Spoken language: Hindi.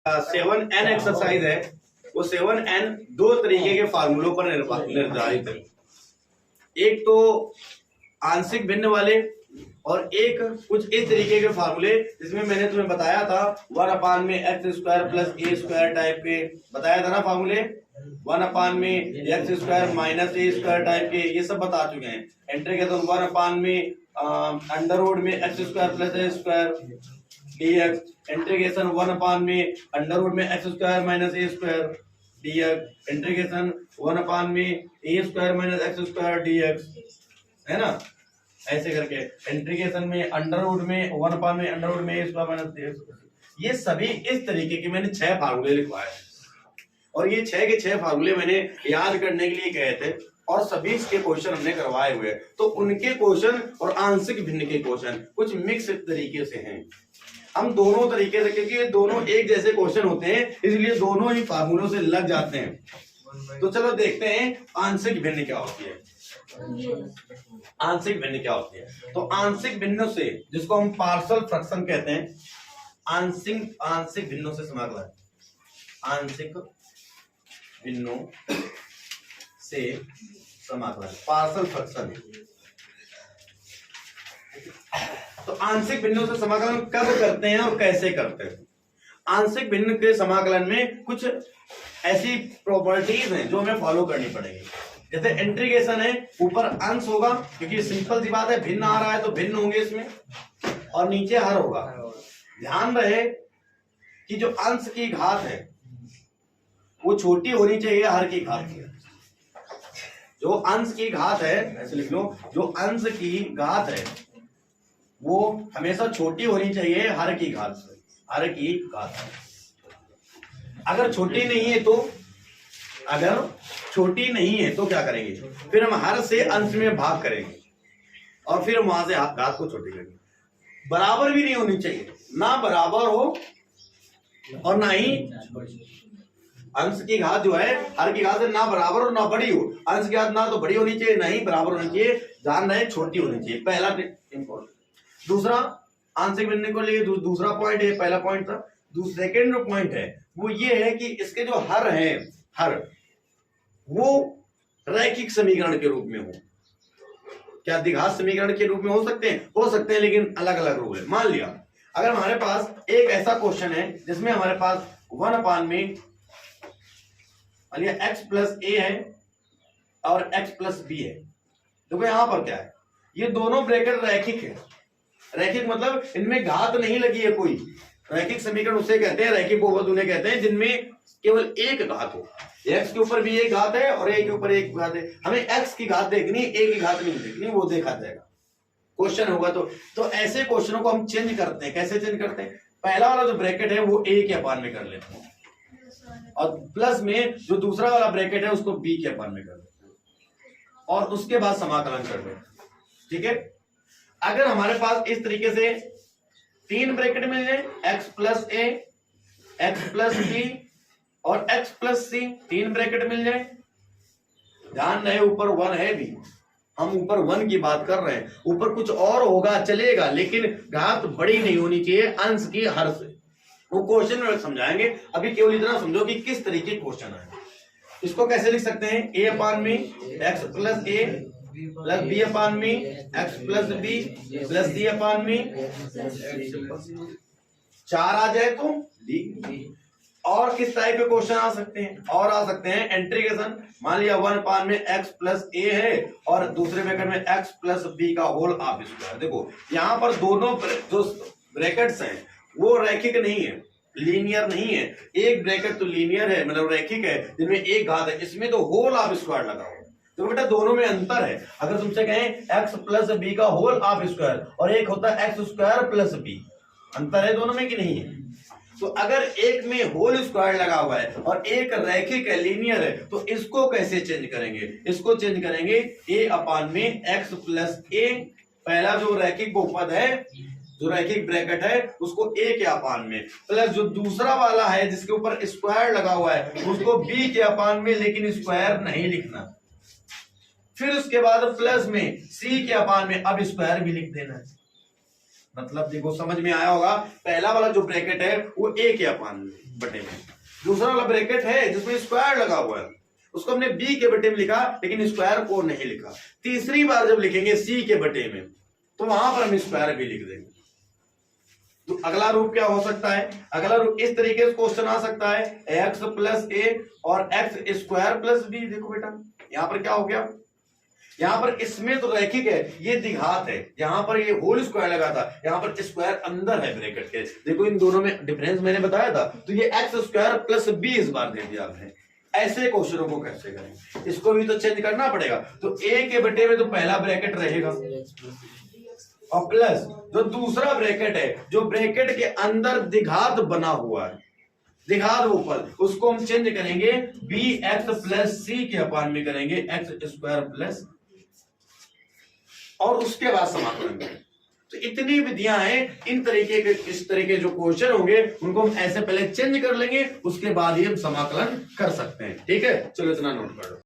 7n एक्सरसाइज है, वो 7n दो तरीके के फार्मूलों पर निर्धारित है। एक तो आंशिक भिन्न वाले और एक कुछ इस तरीके के फार्मूले जिसमें मैंने तुम्हें बताया था 1 में X square plus A square type के बताया था ना फार्मूले। 1 में X square minus A square type के ये सब बता चुके हैं। इंटीग्रेशन 1 में अंडर रूट में X square plus A square dx, integration 1 में अंडर रूट में X square minus A square dx, integration 1 में A square minus X square dx, है ना। ऐसे करके इंटीग्रेशन में अंडर रूट में 1 में अंडर रूट में ए स्क्वायर माइनस dx। ये सभी इस तरीके के मैंने 6 फार्मूले लिखवाए हैं और ये 6 के 6 फार्मूले मैंने याद करने के लिए कहे थे और सभी इसके क्वेश्चन हमने करवाए हुए हैं। तो उनके क्वेश्चन और आंशिक भिन्न के क्वेश्चन कुछ मिक्स तरीके से हैं। हम दोनों तरीके से, क्योंकि ये दोनों एक जैसे क्वेश्चन होते हैं इसलिए दोनों ही फार्मूलों से लग जाते हैं। तो चलो देखते हैं आंशिक भिन्न क्या होती है। आंशिक भिन्न क्या होती है? तो आंशिक भिन्नों से, जिसको हम पार्शियल फ्रैक्शन कहते हैं, आंशिक भिन्नों से समाकलन, आंशिक भिन्नों से समाकलन, पार्शियल फ्रैक्शन। तो आंशिक भिन्नों से समाकलन कब करते हैं और कैसे करते हैं? आंशिक भिन्न के समाकलन में कुछ ऐसी प्रॉपर्टीज हैं जो हमें फॉलो करनी पड़ेगी। जैसे इंटीग्रेशन है, ऊपर अंश होगा क्योंकि सिंपल सी बात है, भिन्न आ रहा है तो भिन्न होंगे इसमें, और नीचे हर होगा। ध्यान रहे कि जो अंश की घात है वो छोटी होनी चाहिए हर की घात से। जो अंश की घात है, ऐसे लिख लो, जो अंश की घात है वो हमेशा छोटी होनी चाहिए हर की घात से, हर की घात। अगर छोटी नहीं है तो, अगर छोटी नहीं है तो क्या करेंगे? फिर हम हर से अंश में भाग करेंगे और फिर वहां से घात को छोटी करेंगे। बराबर भी नहीं होनी चाहिए, ना बराबर हो और ना ही अंश की घात जो है हर की घात से ना बराबर और ना बड़ी हो। अंश की घात ना तो बड़ी होनी चाहिए ना ही बराबर होनी चाहिए, ध्यान रहे छोटी होनी चाहिए। पहला इंपॉर्टेंट। दूसरा आंशिक भिन्न को लिए दूसरा पॉइंट है, पहला पॉइंट था। सेकेंड जो पॉइंट है वो ये है कि इसके जो हर है, हर वो रैखिक समीकरण के रूप में हो। क्या द्विघात समीकरण के रूप में हो सकते हैं? हो सकते हैं, लेकिन अलग अलग रूल है। मान लिया अगर हमारे पास एक ऐसा क्वेश्चन है जिसमें हमारे पास 1 में x प्लस ए है और x प्लस बी है। देखो यहां पर क्या है, ये दोनों ब्रैकेट रैखिक है। रैखिक मतलब इनमें घात नहीं लगी है कोई। रैखिक समीकरण उसे कहते हैं, रैखिक बहुपद उन्हें कहते हैं जिनमें केवल एक घात हो। x के ऊपर भी एक घात है और a के ऊपर एक घात है। हमें x की घात देखनी, a की घात नहीं देखनी, वो देखा जाएगा क्वेश्चन होगा। तो ऐसे क्वेश्चनों को हम चेंज करते हैं। कैसे चेंज करते हैं? पहला वाला जो ब्रैकेट है वो a के अपान में कर लेते हैं और प्लस में जो दूसरा वाला ब्रैकेट है उसको b के अपान में कर लेते हैं और उसके बाद समाकलन कर देते हैं। ठीक है। अगर हमारे पास इस तरीके से 3 ब्रैकेट मिल जाए, x प्लस ए, x प्लस बी और x प्लस सी, 3 ब्रैकेट मिल जाए। ध्यान रहे ऊपर 1 है भी, हम ऊपर 1 की बात कर रहे हैं। ऊपर कुछ और होगा चलेगा, लेकिन घात बड़ी नहीं होनी चाहिए अंश की हर से। वो क्वेश्चन में समझाएंगे, अभी केवल इतना समझो कि किस तरीके क्वेश्चन है। इसको कैसे लिख सकते हैं? a अपान में x प्लस ए प्लस बी अपान में x प्लस बी प्लस सी अपान में 4 आ जाए तो d। और किस टाइप के क्वेश्चन आ सकते हैं? और आ सकते हैं इंटीग्रेशन। मान लिया 1 में x प्लस ए है और दूसरे ब्रैकेट में x प्लस बी का होल हाफ स्क्वायर। देखो यहाँ पर दोनों जो ब्रैकेट्स हैं वो रैखिक नहीं है, लीनियर नहीं है। एक ब्रैकेट तो लीनियर है, मतलब रैखिक है, जिनमें एक घात है, इसमें तो होल हाफ स्क्वायर लगा हुआ है। तो बेटा दोनों में अंतर है। अगर तुमसे कहें x प्लस बी का होल हाफ स्क्वायर और एक होता है x स्क्वायर प्लस बी, अंतर है दोनों में कि नहीं है? तो अगर एक में होल स्क्वायर लगा हुआ है और एक रैखिक है, लीनियर है, तो इसको कैसे चेंज करेंगे? इसको चेंज करेंगे a अपान में x प्लस ए। पहला जो रैखिक बहुपद है, जो रैखिक ब्रैकेट है, उसको a के अपान में, प्लस जो दूसरा वाला है जिसके ऊपर स्क्वायर लगा हुआ है उसको b के अपान में, लेकिन स्क्वायर नहीं लिखना। फिर उसके बाद प्लस में c के अपान में, अब स्क्वायर भी लिख देना है। मतलब देखो समझ में आया होगा, पहला वाला जो ब्रैकेट है वो ए के अपान बटे में, दूसरा वाला ब्रैकेट है जिसमें स्क्वायर लगा हुआ है उसको हमने बी के बटे में लिखा लेकिन स्क्वायर को नहीं लिखा। तीसरी बार जब लिखेंगे सी के बटे में तो वहां पर हम स्क्वायर भी लिख देंगे। तो अगला रूप क्या हो सकता है, अगला रूप इस तरीके से क्वेश्चन आ सकता है एक्स प्लस ए और एक्स स्क्वायर प्लस बी। देखो बेटा यहां पर क्या हो गया, यहां पर इसमें तो रैखिक है, ये द्विघात है, यहां पर ये होल स्क्वायर लगा था, यहां पर स्क्वायर अंदर है ब्रैकेट के। देखो इन दोनों में डिफरेंस मैंने बताया था, तो ये एक्स स्क्वायर प्लस बी इस बार दे दिया आपने। ऐसे क्वेश्चनों को कैसे करें, इसको भी तो चेंज करना पड़ेगा। तो ए के बटे में तो पहला ब्रैकेट रहेगा और प्लस जो दूसरा ब्रैकेट है जो ब्रैकेट के अंदर द्विघात बना हुआ है, द्विघात ऊपर, उसको हम चेंज करेंगे बी एक्स प्लस सी के अपान में करेंगे एक्स स्क्वायर प्लस, और उसके बाद समाकलन करेंगे। तो इतनी विधियां हैं, इन तरीके के इस तरीके जो क्वेश्चन होंगे उनको हम ऐसे पहले चेंज कर लेंगे, उसके बाद ही हम समाकलन कर सकते हैं। ठीक है, चलो इतना नोट कर लो।